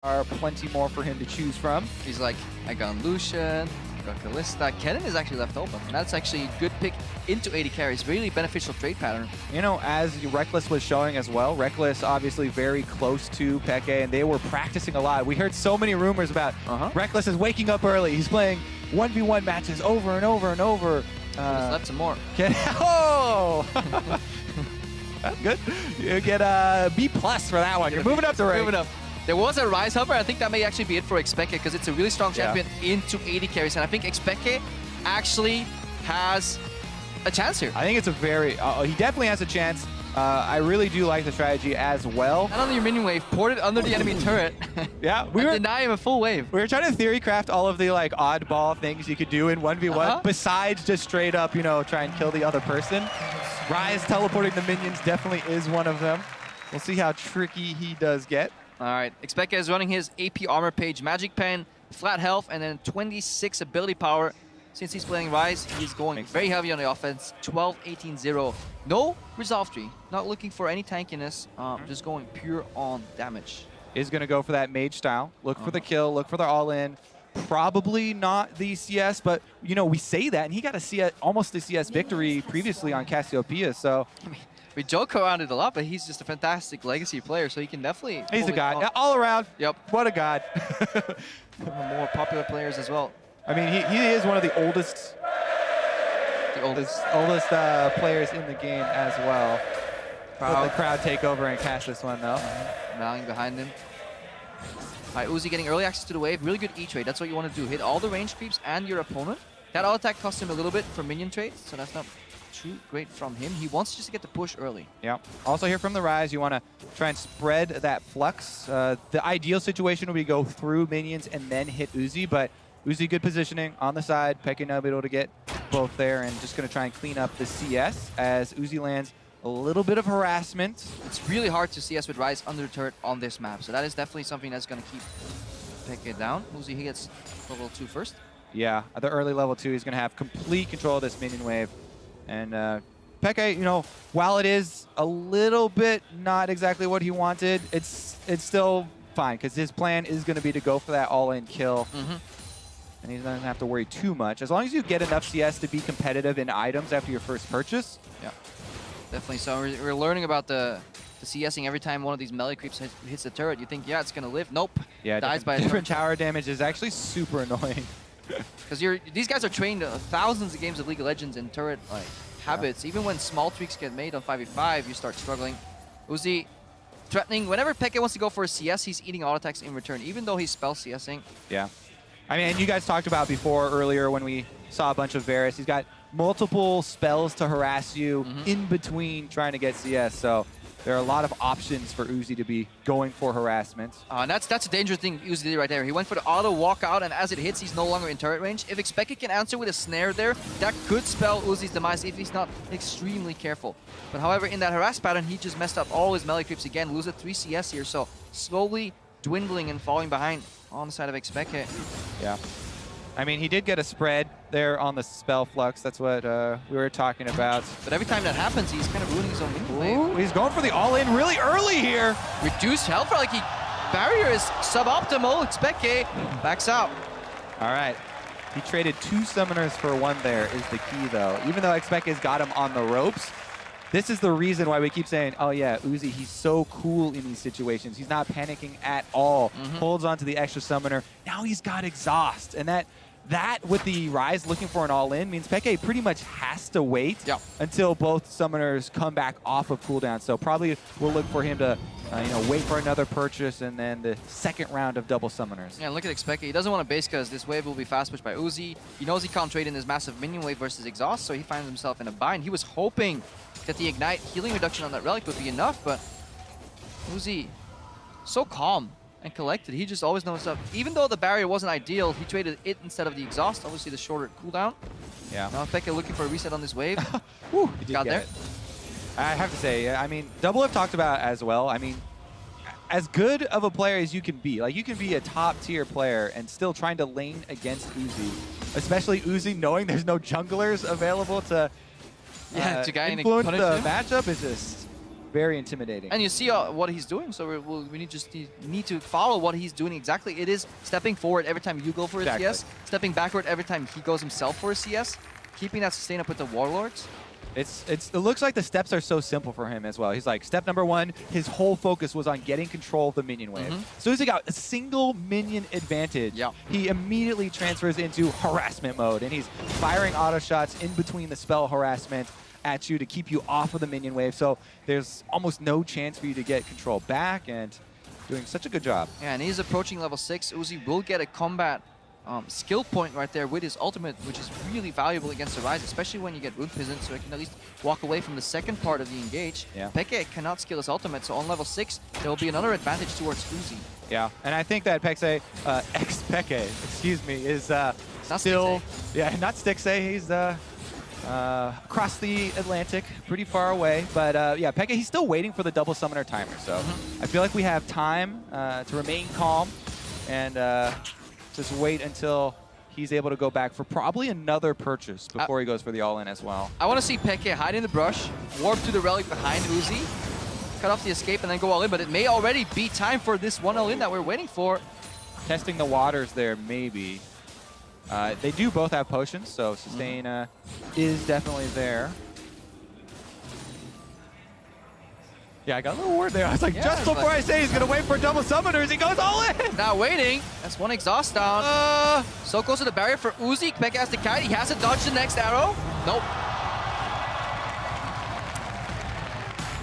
are plenty more for him to choose from. He's like, I got Lucian, I got Kalista. Kennen is actually left open. And that's actually a good pick into AD carries. Really beneficial trade pattern. You know, as Reckless was showing as well, Reckless obviously very close to Peke, and they were practicing a lot. We heard so many rumors about Reckless is waking up early. He's playing 1v1 matches over and over and over. Just left some more. Oh! That's good. You get a B+ for that one. You're moving up the rank. Moving up. There was a Rise hover. I think that may actually be it for xPeke because it's a really strong champion into AD carries. And I think xPeke actually has a chance here. I think it's a very... he definitely has a chance. I really do like the strategy as well. Not only your minion wave, port it under the enemy turret. Yeah, we were deny him a full wave. We were trying to theory craft all of the like oddball things you could do in 1v1 besides just straight up, you know, try and kill the other person. Rise teleporting the minions definitely is one of them. We'll see how tricky he does get. All right, xPeke is running his AP armor page, Magic Pen, flat health, and then 26 ability power. Since he's playing Rise, he's going very heavy on the offense. 12-18-0. No Resolve Tree. Not looking for any tankiness. Just going pure on damage. Is going to go for that mage style. Look for the kill. Look for the all-in. Probably not the CS, but, you know, we say that, and he got a CS, almost a CS victory previously on Cassiopeia, so... I mean, we joke around it a lot, but he's just a fantastic legacy player, so he can definitely... He's a god. All around. Yep. What a god. One of the more popular players as well. I mean, he is one of the oldest players in the game as well. Let the crowd take over and catch this one, though. Rallying behind him. All right, Uzi getting early access to the wave. Really good E-trade. That's what you want to do. Hit all the range creeps and your opponent. That auto attack cost him a little bit for minion trades, so that's not too great from him. He wants just to get the push early. Yeah. Also here from the Rise, you want to try and spread that flux. The ideal situation would be go through minions and then hit Uzi, but Uzi good positioning on the side. Peke now be able to get both there and just going to try and clean up the CS as Uzi lands a little bit of harassment. It's really hard to CS with Rise under the turret on this map, so that is definitely something that's going to keep Peke down. Uzi, he gets level 2 first. Yeah, at the early level 2, he's going to have complete control of this minion wave. And Peke, you know, while it is a little bit not exactly what he wanted, it's still fine because his plan is going to be to go for that all-in kill. And he doesn't have to worry too much. As long as you get enough CS to be competitive in items after your first purchase. Yeah, definitely. So we're learning about the CSing every time one of these melee creeps hits the turret. You think, yeah, it's going to live. Nope. Yeah, dies by different tower damage is actually super annoying. Because these guys are trained thousands of games of League of Legends in turret habits. Even when small tweaks get made on 5v5, you start struggling. Uzi threatening. Whenever Peke wants to go for a CS, he's eating auto attacks in return, even though he's spell CSing. Yeah. I mean, you guys talked about earlier when we saw a bunch of Varus. He's got multiple spells to harass you in between trying to get CS. So there are a lot of options for Uzi to be going for harassment. And that's a dangerous thing Uzi did right there. He went for the auto walkout, and as it hits, he's no longer in turret range. If xPeke can answer with a snare there, that could spell Uzi's demise if he's not extremely careful. But however, in that harass pattern, he just messed up all his melee creeps again, loses 3 CS here, so slowly dwindling and falling behind on the side of xPeke. Yeah. I mean, he did get a spread there on the spell flux. That's what we were talking about. But every time that happens, he's kind of ruining his own minion wave. He's going for the all-in really early here. Reduced health, like barrier is suboptimal. xPeke backs out. All right. He traded 2 summoners for 1 there is the key, though. Even though xPeke's got him on the ropes, this is the reason why we keep saying, oh yeah, Uzi, he's so cool in these situations. He's not panicking at all. Holds on to the extra summoner. Now he's got exhaust. And that with the Rise looking for an all-in means Peke pretty much has to wait until both summoners come back off of cooldown. So probably we'll look for him to wait for another purchase and then the second round of double summoners. Yeah, look at xPeke. He doesn't want to base because this wave will be fast pushed by Uzi. He knows he can't trade in this massive minion wave versus exhaust, so he finds himself in a bind. He was hoping that the Ignite healing reduction on that relic would be enough, but Uzi, so calm and collected. He just always knows stuff. Even though the barrier wasn't ideal, he traded it instead of the exhaust, obviously the shorter cooldown. Yeah. Now Peke looking for a reset on this wave. Woo, got there. I have to say, I mean, Double have talked about as well. I mean, as good of a player as you can be, like you can be a top tier player and still trying to lane against Uzi, especially Uzi knowing there's no junglers available to to guy influence the matchup is just very intimidating. And you see what he's doing, so we need to follow what he's doing exactly. It is stepping forward every time you go for a CS, stepping backward every time he goes himself for a CS, keeping that sustain up with the Warlords. It looks like the steps are so simple for him as well. He's like, step number 1, his whole focus was on getting control of the minion wave. As soon as he got a single minion advantage, he immediately transfers into harassment mode, and he's firing auto shots in between the spell harassment at you to keep you off of the minion wave. So there's almost no chance for you to get control back, and doing such a good job. Yeah, and he's approaching level 6. Uzi will get a combat skill point right there with his ultimate, which is really valuable against the Ryze, especially when you get Rune Peasant, so he can at least walk away from the second part of the engage. Peke cannot skill his ultimate, so on level 6, there will be another advantage towards Uzi. Yeah, and I think that xPeke, excuse me, is still... Yeah, not Stixay, he's across the Atlantic, pretty far away. But yeah, Peke, he's still waiting for the double summoner timer, so I feel like we have time to remain calm and just wait until he's able to go back for probably another purchase before he goes for the all-in as well. I want to see Peke hide in the brush, warp to the relic behind Uzi, cut off the escape, and then go all-in, but it may already be time for this one all-in that we're waiting for. Testing the waters there, maybe. They do both have potions, so sustain is definitely there. Yeah, I got a little word there. I was like, just before I say he's going to wait for double summoners, he goes all in! Now waiting. That's one exhaust down. So close to the barrier for Uzi. Peke has the kite. He has to dodge the next arrow. Nope.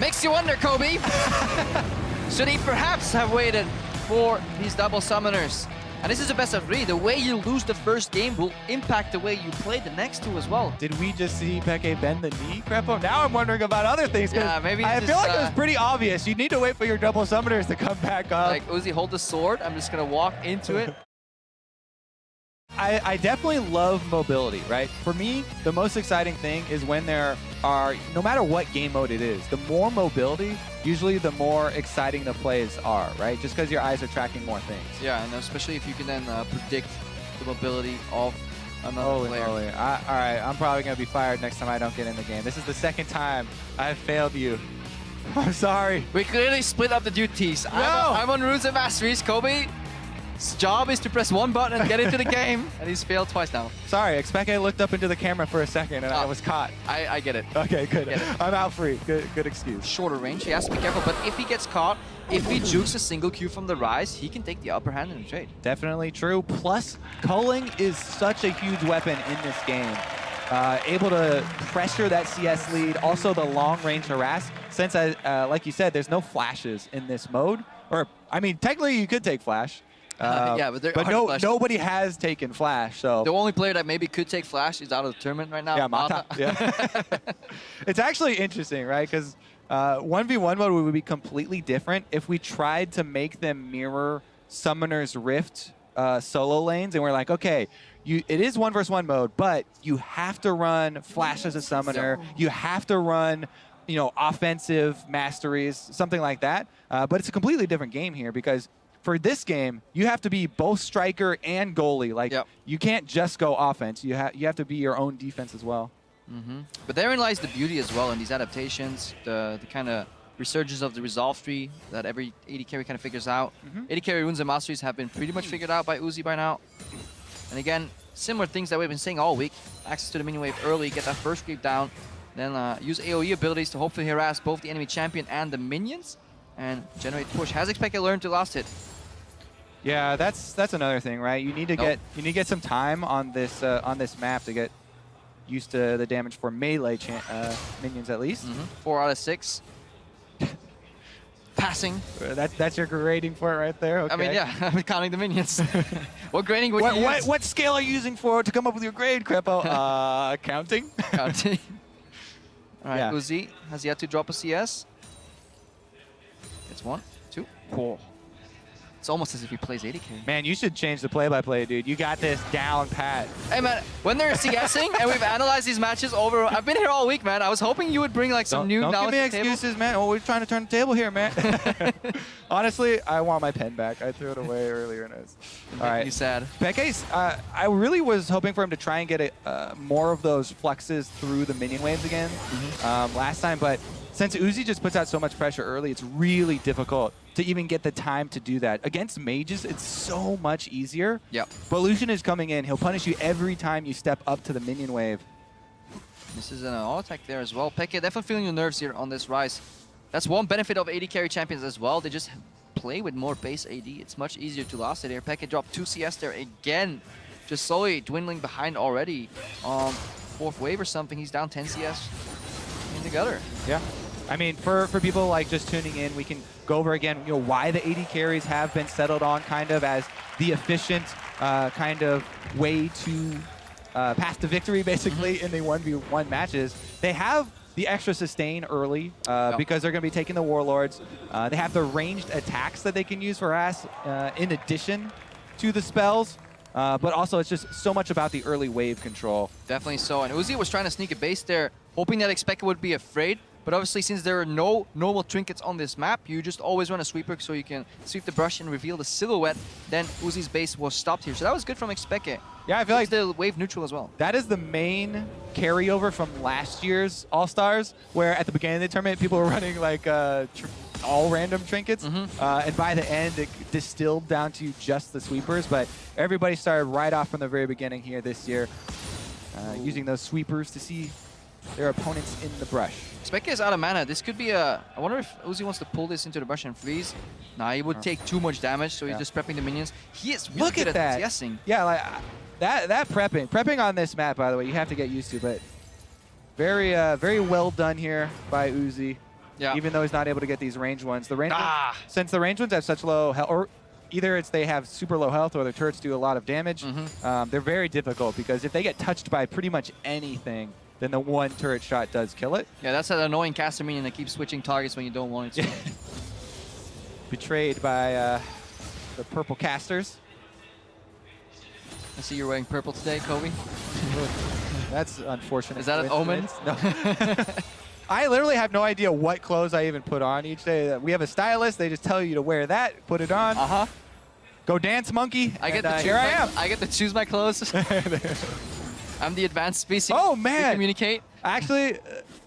Makes you wonder, Kobe. Should he perhaps have waited for these double summoners? And this is a best of 3. The way you lose the first game will impact the way you play the next 2 as well. Did we just see Peke bend the knee, Crepo? Now I'm wondering about other things. Yeah, maybe I feel like it was pretty obvious. You need to wait for your double summoners to come back up. Like, Uzi, hold the sword. I'm just going to walk into it. I definitely love mobility, right? For me, the most exciting thing is when there are, no matter what game mode it is, the more mobility, usually the more exciting the plays are, right? Just because your eyes are tracking more things. Yeah, and especially if you can then predict the mobility of another player. All right, I'm probably going to be fired next time I don't get in the game. This is the second time I've failed you. I'm sorry. We clearly split up the duties. No! I'm on Runes and Masteries. Kobe's job is to press one button and get into the game, and he's failed twice now. Sorry, xPeke looked up into the camera for a second, and I was caught. I get it. Okay, good. I'm out free. Good excuse. Shorter range, he has to be careful, but if he gets caught, if he jukes a single Q from the Ryze, he can take the upper hand in the trade. Definitely true. Plus, culling is such a huge weapon in this game. Able to pressure that CS lead, also the long-range harass. Since, like you said, there's no flashes in this mode. Or, I mean, technically you could take flash. Yeah, but nobody has taken flash. So the only player that maybe could take flash is out of the tournament right now. Yeah, Mata. Yeah. It's actually interesting, right? Because 1v1 mode would be completely different if we tried to make them mirror Summoner's Rift solo lanes, and we're like, okay, it is 1 versus 1 mode, but you have to run flash as a summoner. You have to run, offensive masteries, something like that. But it's a completely different game here because for this game, you have to be both striker and goalie. Like, you can't just go offense. You have to be your own defense as well. But therein lies the beauty as well in these adaptations, the kind of resurgence of the resolve tree that every AD carry kind of figures out. AD carry runes and masteries have been pretty much figured out by Uzi by now. And again, similar things that we've been saying all week. Access to the minion wave early, get that first creep down, then use AoE abilities to hopefully harass both the enemy champion and the minions, and generate push. Has xPeke learned to last hit? Yeah, that's another thing, right? You need to get some time on this map to get used to the damage for melee minions at least. 4 out of 6. Passing. That's your rating for it right there. Okay. I mean, yeah, I'm counting the minions. What grading would you use? What scale are you using to come up with your grade, Crepo? Counting. Counting. All right, Uzi has yet to drop a CS. It's 1, 2, 4. It's almost as if he plays AD carry. Man, you should change the play-by-play, dude. You got this down pat. Hey, man, when they're CSing and we've analyzed these matches over, I've been here all week, man. I was hoping you would bring like some new knowledge. Don't give me excuses, man. Oh, we're trying to turn the table here, man. Honestly, I want my pen back. I threw it away earlier, and it's all right. You sad? Peke's, I really was hoping for him to try and get more of those fluxes through the minion waves again last time, but since Uzi just puts out so much pressure early, it's really difficult to even get the time to do that. Against mages, it's so much easier. Yep. But Lucian is coming in. He'll punish you every time you step up to the minion wave. This is an all attack there as well. xPeke definitely feeling your nerves here on this rise. That's one benefit of AD carry champions as well. They just play with more base AD. It's much easier to last it here. xPeke dropped 2 CS there again. Just slowly dwindling behind already. 4th wave or something. He's down 10 CS in the gutter. Yeah. I mean, for people like just tuning in, we can go over again, why the AD carries have been settled on kind of as the efficient kind of way to path to victory, basically, in the 1v1 matches. They have the extra sustain early because they're going to be taking the Warlords. They have the ranged attacks that they can use for Ass in addition to the spells. But also, it's just so much about the early wave control. Definitely so. And Uzi was trying to sneak a base there, hoping that xPeke would be afraid. But obviously, since there are no normal trinkets on this map, you just always run a sweeper so you can sweep the brush and reveal the silhouette. Then Uzi's base was stopped here. So that was good from xPeke. Yeah, I feel like the wave neutral as well. That is the main carryover from last year's All-Stars, where at the beginning of the tournament, people were running like all random trinkets. And by the end, it distilled down to just the sweepers. But everybody started right off from the very beginning here this year, using those sweepers to see their opponents in the brush. xPeke is out of mana. This could be a... I wonder if Uzi wants to pull this into the brush and freeze. Nah, he would take too much damage, so he's just prepping the minions. He is really good at CSing. Yeah, like that prepping on this map, by the way, you have to get used to. But very very well done here by Uzi. Yeah. Even though he's not able to get these ranged ones, since the ranged ones have such low health, or either they have super low health or their turrets do a lot of damage. They're very difficult because if they get touched by pretty much anything, then the one turret shot does kill it. Yeah, that's an annoying caster minion that keeps switching targets when you don't want it to. Betrayed by the purple casters. I see you're wearing purple today, Kobe. That's unfortunate. Is that an omen? No. I literally have no idea what clothes I even put on each day. We have a stylist. They just tell you to wear that, put it on. Go dance, monkey. Here I am. I get to choose my clothes. I'm the advanced species. Oh, man. We communicate. Actually,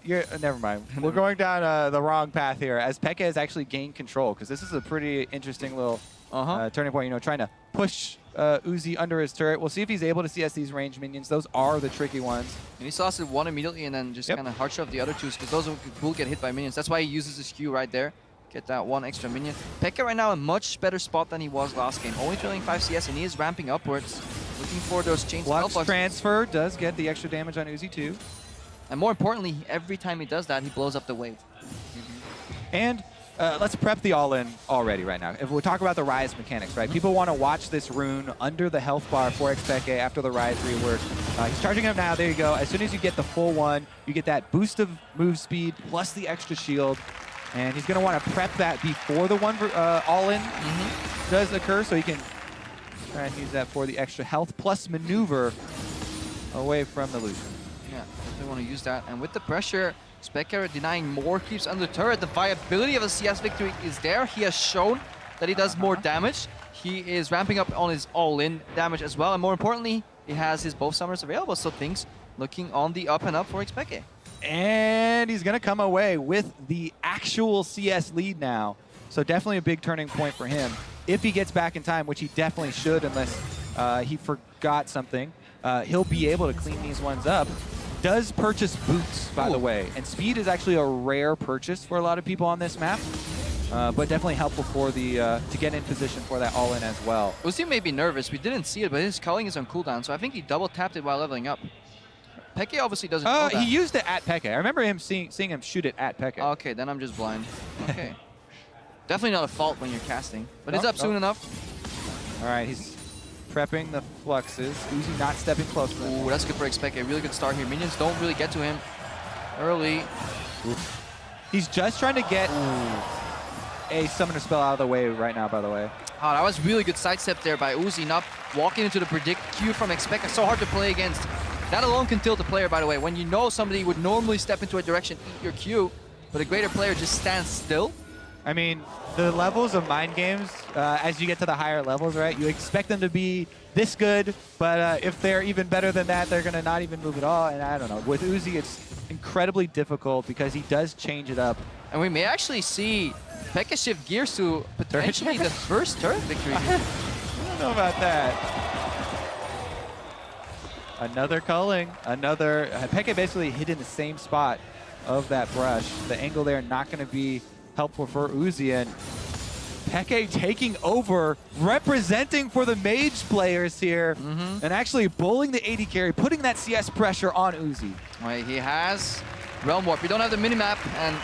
never mind. We're going down the wrong path here, as xPeke has actually gained control, because this is a pretty interesting little turning point, trying to push Uzi under his turret. We'll see if he's able to CS these ranged minions. Those are the tricky ones. And he saw one immediately and then just kind of hard shove the other two, because those will get hit by minions. That's why he uses his Q right there. Get that one extra minion. xPeke right now in a much better spot than he was last game. Only trailing 5 CS, and he is ramping upwards. Looking for those chains. Flux transfer does get the extra damage on Uzi too. And more importantly, every time he does that, he blows up the wave. And let's prep the all-in already right now. If we talk about the Rise mechanics, right? People want to watch this rune under the health bar for xPeke after the Rise rework. He's charging up now. There you go. As soon as you get the full one, you get that boost of move speed plus the extra shield. And he's going to want to prep that before the one all-in does occur, so he can try and use that for the extra health plus maneuver away from the Lucian. Yeah, definitely want to use that. And with the pressure, xPeke denying more creeps under the turret. The viability of a CS victory is there. He has shown that he does more damage. He is ramping up on his all-in damage as well. And more importantly, he has his both summoners available. So things looking on the up and up for xPeke. And he's going to come away with the actual CS lead now. So definitely a big turning point for him. If he gets back in time, which he definitely should unless he forgot something, he'll be able to clean these ones up. Does purchase boots, by the way. And speed is actually a rare purchase for a lot of people on this map. But definitely helpful for the to get in position for that all-in as well. Uzi may be nervous. We didn't see it, but his culling is on cooldown. So I think he double tapped it while leveling up. xPeke obviously doesn't know that. He used it at xPeke. I remember him seeing him shoot it at xPeke. Okay, then I'm just blind. Okay. Definitely not a fault when you're casting, but it's up soon enough. All right, he's prepping the fluxes. Uzi not stepping close. Ooh, that's good for xPeke. A really good start here. Minions don't really get to him early. He's just trying to get a summoner spell out of the way right now, by the way. Oh, that was really good sidestep there by Uzi, not walking into the predict Q from xPeke. So hard to play against. That alone can tilt the player, by the way. When you know somebody would normally step into a direction, eat your Q, but a greater player just stands still, I mean, the levels of mind games, as you get to the higher levels, right, you expect them to be this good, but if they're even better than that, they're going to not even move at all. And I don't know. With Uzi, it's incredibly difficult because he does change it up. And we may actually see xPeke shift gears to potentially the first turret victory. I don't know about that. Another culling, another. xPeke basically hit in the same spot of that brush. The angle there not going to be helpful for Uzi, and xPeke taking over, representing for the mage players here, and actually bullying the AD carry, putting that CS pressure on Uzi. Right, he has Realm Warp. We don't have the minimap, and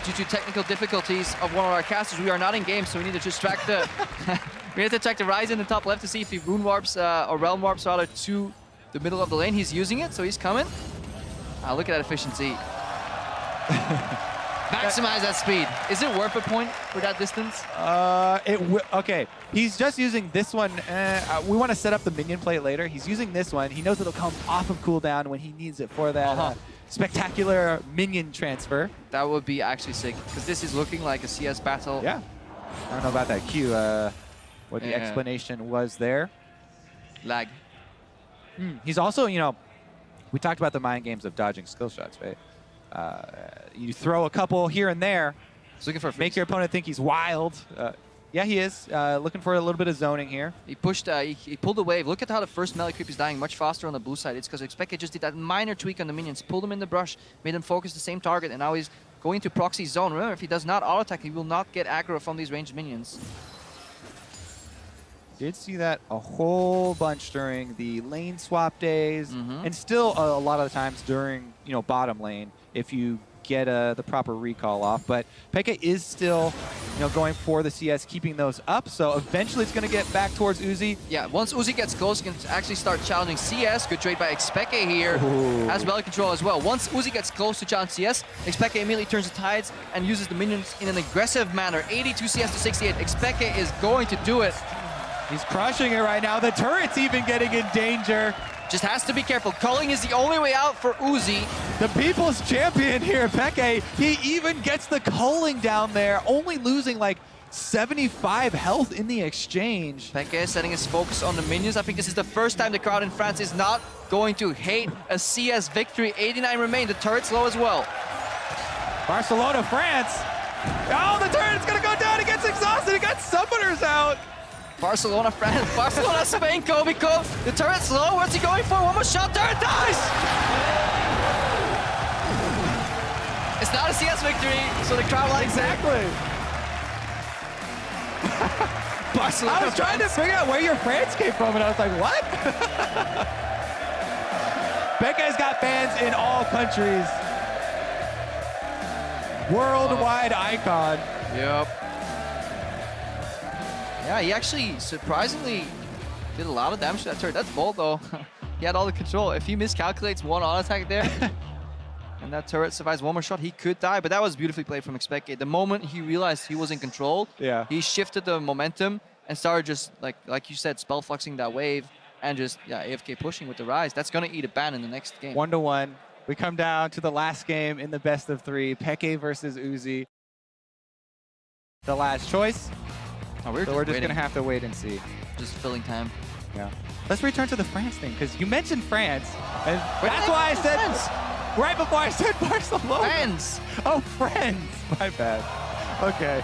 due to technical difficulties of one of our casters, we are not in game, so we need to just track the we need to track the Rise in the top left to see if he Rune Warps or Realm Warps rather to the middle of the lane. He's using it, so he's coming. Look at that efficiency. Maximize that speed. Is it worth a point for that distance? Okay, he's just using this one. We want to set up the minion plate later. He's using this one. He knows it'll come off of cooldown when he needs it for that spectacular minion transfer. That would be actually sick, because this is looking like a CS battle. Yeah. I don't know about that Q, what the explanation was there. Lag. He's also, you know, we talked about the mind games of dodging skill shots, right? You throw a couple here and there, He's looking for a make your opponent think he's wild. Yeah, he is. Looking for a little bit of zoning here. He pushed, he pulled the wave. Look at how the first melee creep is dying much faster on the blue side. It's because xPeke just did that minor tweak on the minions, pulled them in the brush, made them focus the same target, and now he's going to proxy zone. Remember, if he does not auto-attack, he will not get aggro from these ranged minions. Did see that a whole bunch during the lane swap days, and still a lot of the times during, you know, bottom lane, if you get the proper recall off. But xPeke is still, you know, going for the CS, keeping those up. So eventually it's going to get back towards Uzi. Yeah, once Uzi gets close, he can actually start challenging CS. Good trade by xPeke here. Has melee control as well. Once Uzi gets close to challenge CS, xPeke immediately turns the tides and uses the minions in an aggressive manner. 82 CS to 68. xPeke is going to do it. He's crushing it right now. The turret's even getting in danger. Just has to be careful. Culling is the only way out for Uzi. The people's champion here, xPeke, he even gets the culling down there, only losing like 75 health in the exchange. xPeke is setting his focus on the minions. I think this is the first time the crowd in France is not going to hate a CS victory. 89 remain. The turret's low as well. Barcelona, France. Oh, the turret's gonna go down. He gets exhausted. He got summoners out. Barcelona, France. Barcelona, Spain, Kovico. The turret's low. What's he going for? One more shot. Turret dies! It's not a CS victory, so the crowd likes Exactly. Barcelona, I was trying to figure out where your France came from, and I was like, what? xPeke's got fans in all countries. Worldwide icon. Yep. Yeah, he actually surprisingly did a lot of damage to that turret. That's bold though. He had all the control. If he miscalculates one auto attack there, and that turret survives one more shot, he could die. But that was beautifully played from xPeke. The moment he realized he was in control, he shifted the momentum and started just like you said, spell fluxing that wave and just AFK pushing with the Rise. That's gonna eat a ban in the next game. 1-1. We come down to the last game in the best of 3. xPeke versus Uzi. The last choice. Oh, So we're just gonna have to wait and see. Just filling time. Yeah. Let's return to the France thing, because you mentioned France, and that's why I said right before I said Barcelona. France. Oh, friends. My bad. Okay.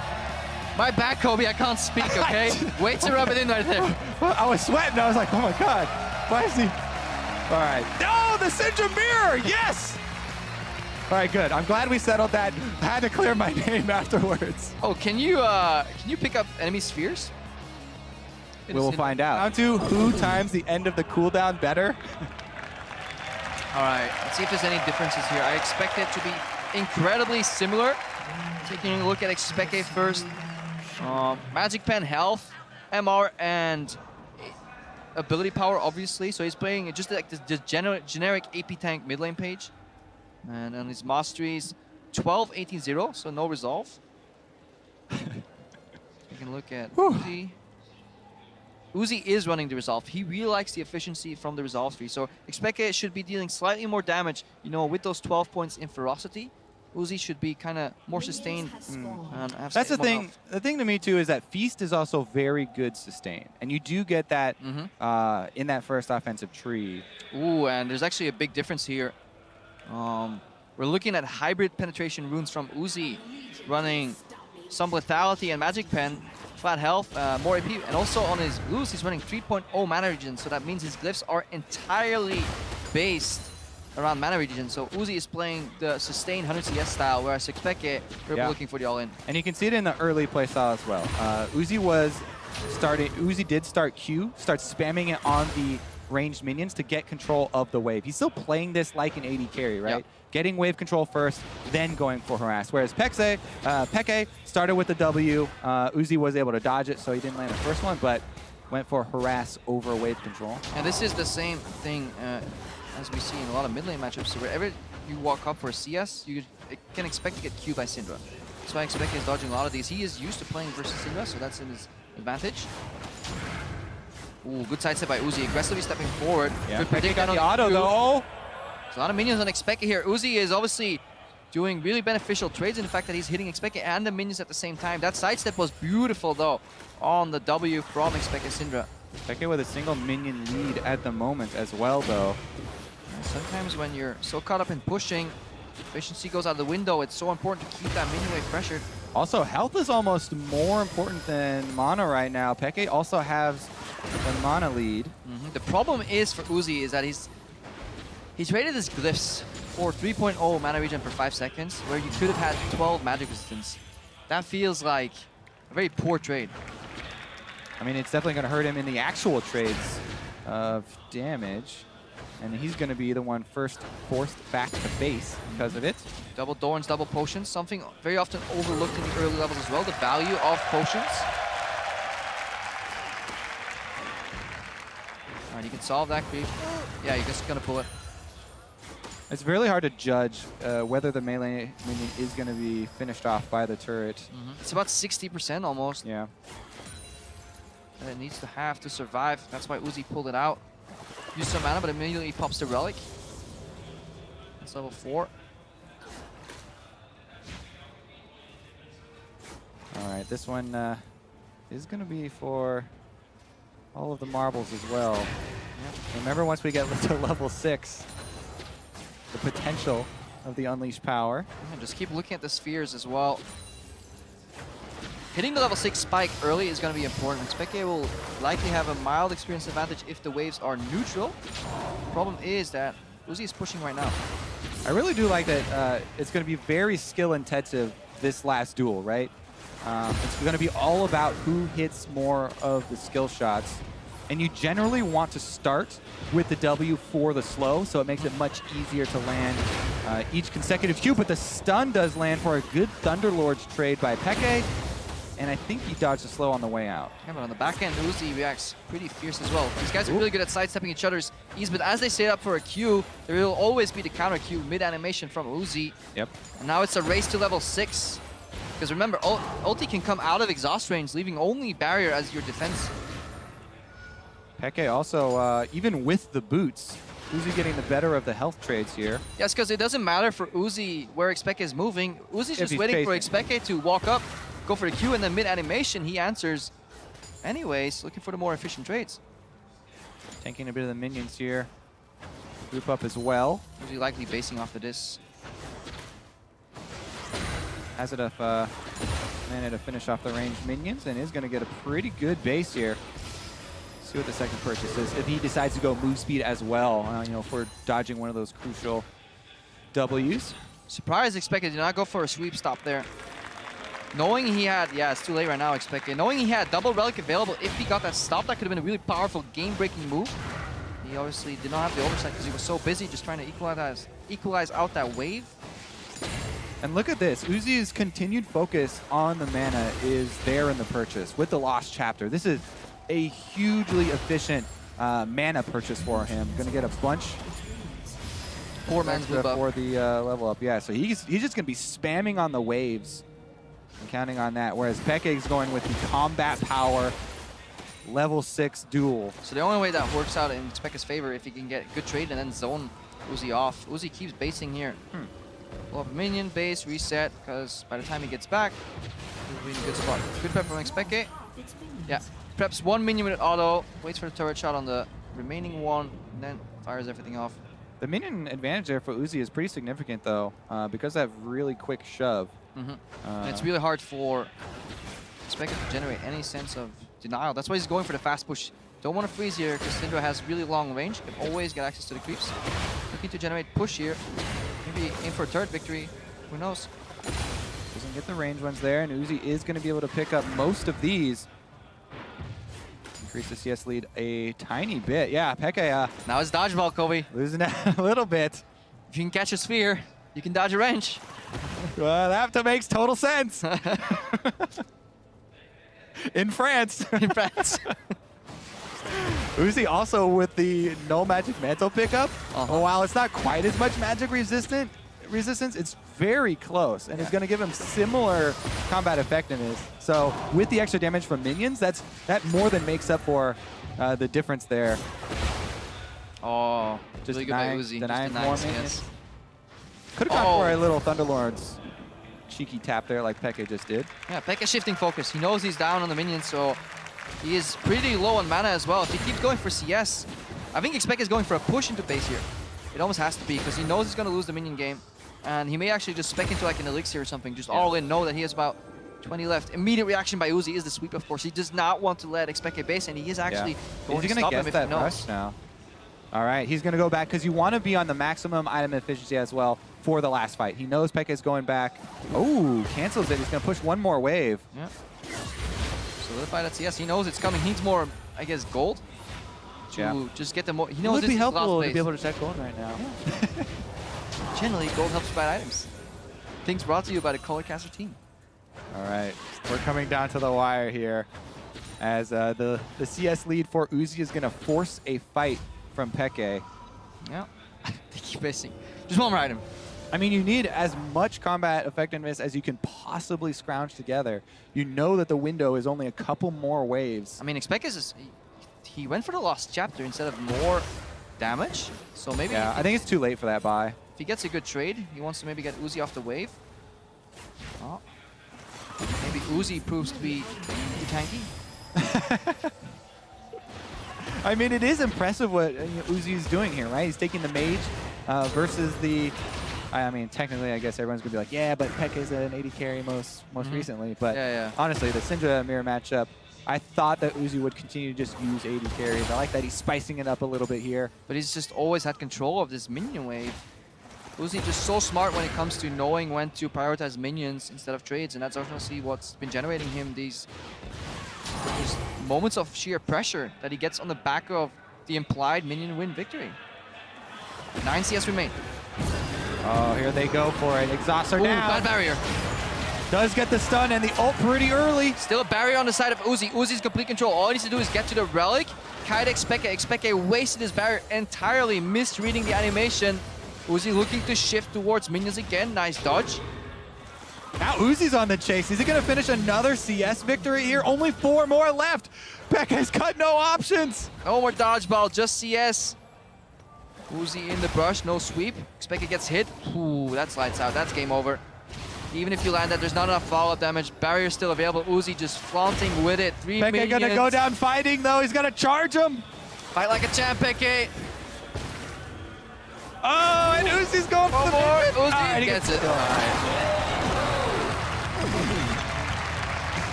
My bad, Kobe. I can't speak. Okay. Wait to rub it in right there. Well, I was sweating. I was like, oh my god, why is he? All right. No, the Syndrome Mirror. Yes. All right, good. I'm glad we settled that. I had to clear my name afterwards. Oh, can you pick up enemy spheres? We will find out. Down to who times the end of the cooldown better. All right, let's see if there's any differences here. I expect it to be incredibly similar. Taking a look at xPeke first. Magic Pen health, MR, and ability power, obviously. So he's playing just like the generic AP tank mid lane page. And on his masteries, 12-18-0, so no resolve. We can look at Uzi. Uzi is running the resolve. He really likes the efficiency from the resolve tree. So xPeke should be dealing slightly more damage, you know, with those 12 points in ferocity. Uzi should be kind of more sustained. And have That's the more thing. health. The thing to me too is that Feast is also very good sustain, and you do get that in that first offensive tree. Ooh, and there's actually a big difference here. We're looking at hybrid penetration runes from Uzi, running some lethality and magic pen, flat health, more AP, and also on his blues he's running 3.0 mana regen, so that means his glyphs are entirely based around mana regen. So Uzi is playing the sustained 100 CS style, whereas xPeke, we're looking for the all-in. And you can see it in the early playstyle as well. Uzi did start Q, start spamming it on the ranged minions to get control of the wave. He's still playing this like an AD carry, right? Yep. Getting wave control first, then going for harass. Whereas Peke started with the W. Uzi was able to dodge it, so he didn't land the first one, but went for harass over wave control. And this is the same thing as we see in a lot of mid lane matchups. So wherever you walk up for a CS, you can expect to get Q by Syndra. That's why xPeke is dodging a lot of these. He is used to playing versus Syndra, so that's in his advantage. Ooh, good sidestep by Uzi, aggressively stepping forward. Yeah, Good Peke predict got on the auto though. There's a lot of minions on xPeke here. Uzi is obviously doing really beneficial trades in the fact that he's hitting xPeke and the minions at the same time. That sidestep was beautiful though on the W from xPeke Syndra. Peke with a single minion lead at the moment as well though. Sometimes when you're so caught up in pushing, efficiency goes out the window. It's so important to keep that minion wave pressured. Also, health is almost more important than mana right now. Peke also has the mana lead. The problem is for Uzi is that he traded his glyphs for 3.0 mana regen per 5 seconds, where you could have had 12 magic resistance. That feels like a very poor trade. I mean, it's definitely going to hurt him in the actual trades of damage. And he's going to be the one forced back to base because of it. Double Dorns, double potions, something very often overlooked in the early levels as well, the value of potions. All right, you can solve that creep. Yeah, you're just going to pull it. It's really hard to judge whether the melee minion is going to be finished off by the turret. It's about 60% almost. Yeah. And it needs to have to survive. That's why Uzi pulled it out. Use some mana, but immediately pops the relic. That's level 4. All right, this one is going to be for all of the marbles as well. Yep. Remember, once we get to level 6, the potential of the unleashed power. Yeah, just keep looking at the spheres as well. Hitting the level 6 spike early is going to be important. xPeke will likely have a mild experience advantage if the waves are neutral. Problem is that Uzi is pushing right now. I really do like that it's going to be very skill intensive this last duel, right? It's going to be all about who hits more of the skill shots. And you generally want to start with the W for the slow, so it makes it much easier to land each consecutive Q. But the stun does land for a good Thunderlord's trade by Peke. And I think he dodged the slow on the way out. Yeah, but on the back end, Uzi reacts pretty fierce as well. These guys are really good at sidestepping each other's E's, but as they set up for a Q, there will always be the counter Q mid-animation from Uzi. Yep. And now it's a race to level 6. Because remember, ulti can come out of exhaust range, leaving only barrier as your defense. Peke also, even with the boots, Uzi getting the better of the health trades here. Yes, because it doesn't matter for Uzi where xPeke is moving. Uzi's just waiting for xPeke to walk up, go for the Q, and then mid-animation, he answers anyways, looking for the more efficient trades. Tanking a bit of the minions here. Group up as well. Uzi likely basing off of this. Has enough mana to finish off the ranged minions and is going to get a pretty good base here. See what the second purchase is. If he decides to go move speed as well, you know, for dodging one of those crucial W's. Surprised xPeke did not go for a sweep stop there. Knowing he had, yeah, it's too late right now, xPeke. Knowing he had double relic available, if he got that stop, that could have been a really powerful game-breaking move. He obviously did not have the oversight because he was so busy just trying to equalize out that wave. And look at this. Uzi's continued focus on the mana is there in the purchase with the Lost Chapter. This is a hugely efficient mana purchase for him. Going to get a bunch. Poor man's blue buff. For the level up. Yeah, so he's just going to be spamming on the waves and counting on that. Whereas Peke's going with the combat power level 6 duel. So the only way that works out in xPeke's favor if he can get good trade and then zone Uzi off. Uzi keeps basing here. Pull up a minion, base, reset, because by the time he gets back, he'll be in a good spot. Good prep from xPeke. Yeah, preps one minion with an auto, waits for the turret shot on the remaining one, and then fires everything off. The minion advantage there for Uzi is pretty significant, though, because of that really quick shove. And it's really hard for xPeke to generate any sense of denial. That's why he's going for the fast push. Don't want to freeze here, because Syndra has really long range. Can always get access to the creeps. Looking to generate push here. Maybe aim for a turret victory. Who knows? Doesn't get the range ones there, and Uzi is going to be able to pick up most of these. Increase the CS lead a tiny bit. Yeah, Peke Now it's dodgeball, Kobe. losing that a little bit. If you can catch a sphere, you can dodge a wrench. Well, that makes total sense. In France. In France. Uzi also with the no magic mantle pickup. While it's not quite as much magic resistance, it's very close, and it's going to give him similar combat effectiveness. So with the extra damage from minions, that more than makes up for the difference there. Oh, Just really good by Uzi. denying Just more minions. Could have gone for a little Thunderlord's cheeky tap there like Peke just did. Yeah, Peke shifting focus. He knows he's down on the minions, so he is pretty low on mana as well. If he keeps going for CS, I think xPeke is going for a push into base here. It almost has to be, because he knows he's going to lose the minion game. And he may actually just spec into like an elixir or something, just all in, know that he has about 20 left. Immediate reaction by Uzi is the sweep, of course. He does not want to let xPeke base, and he is actually going to stop him if he knows. Rush now? All right, he's going to go back, because you want to be on the maximum item efficiency as well for the last fight. He knows Peke is going back. Oh, cancels it. He's going to push one more wave. Yeah. Solidify that CS. He knows it's coming. He needs more, I guess, gold to just get them more. He knows it would be this is the last helpful to phase. be able to check gold right now. Yeah. Generally, gold helps you buy items. Things brought to you by the Colorcaster team. All right, we're coming down to the wire here, as the CS lead for Uzi is going to force a fight from Peke. Yeah, they keep basing. Just one more item. I mean, you need as much combat effectiveness as you can possibly scrounge together. You know that the window is only a couple more waves. I mean, xPeke he went for the lost chapter instead of more damage. So maybe I think it's too late for that buy. If he gets a good trade, he wants to maybe get Uzi off the wave. Oh. Maybe Uzi proves to be too tanky. I mean, it is impressive what Uzi is doing here, right? He's taking the mage versus the... I mean, technically, I guess everyone's going to be like, yeah, but Peke is an 80 carry most recently. But honestly, the Syndra mirror matchup, I thought that Uzi would continue to just use 80 carries. I like that he's spicing it up a little bit here. But he's just always had control of this minion wave. Uzi just so smart when it comes to knowing when to prioritize minions instead of trades, and that's obviously what's been generating him these moments of sheer pressure that he gets on the back of the implied minion win victory. 9 CS remain. Oh, here they go for it. Exhauster down. Bad barrier. Does get the stun and the ult pretty early. Still a barrier on the side of Uzi. Uzi's complete control. All he needs to do is get to the relic. Kite xPeke. xPeke wasted his barrier entirely, misreading the animation. Uzi looking to shift towards minions again. Nice dodge. Now Uzi's on the chase. Is he going to finish another CS victory here? Only 4 more left. Peke's got no options. No more dodgeball, just CS. Uzi in the brush, no sweep. xPeke gets hit. Ooh, that's lights out. That's game over. Even if you land that, there's not enough follow-up damage. Barrier still available. Uzi just flaunting with it. 3 Peke minions. gonna go down fighting though. He's gonna charge him. Fight like a champ, Peke. Oh, and Uzi's going for the more. Uzi and he gets it.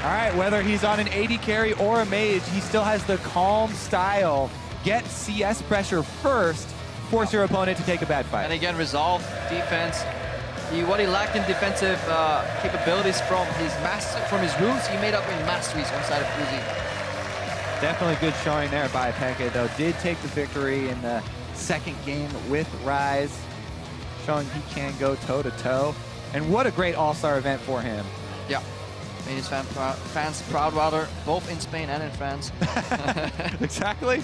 All right, whether he's on an 80 carry or a mage, he still has the calm style. Get CS pressure first, force your opponent to take a bad fight. And again, resolve, defense. What he lacked in defensive capabilities from his runes, he made up in masteries on the side of Uzi. Definitely good showing there by Peke, though. Did take the victory in the second game with Rise, showing he can go toe-to-toe. And what a great all-star event for him. Yeah. Made his fans proud, rather, both in Spain and in France. Exactly.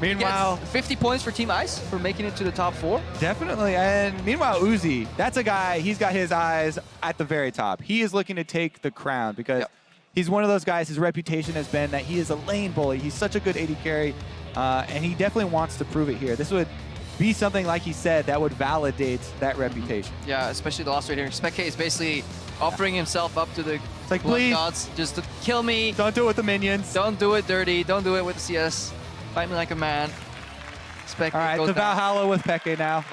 Meanwhile, 50 points for Team Ice for making it to the top 4. Definitely. And meanwhile, Uzi, that's a guy, he's got his eyes at the very top. He is looking to take the crown because He's one of those guys, his reputation has been that he is a lane bully. He's such a good AD carry, and he definitely wants to prove it here. This would be something, like he said, that would validate that reputation. Yeah, especially the last right here. xPeke is basically offering himself up to the like, blood please, gods just to kill me. don't do it with the minions. Don't do it dirty. Don't do it with the CS. Fight me like a man. xPeke All right, goes to down. Valhalla with Peke now.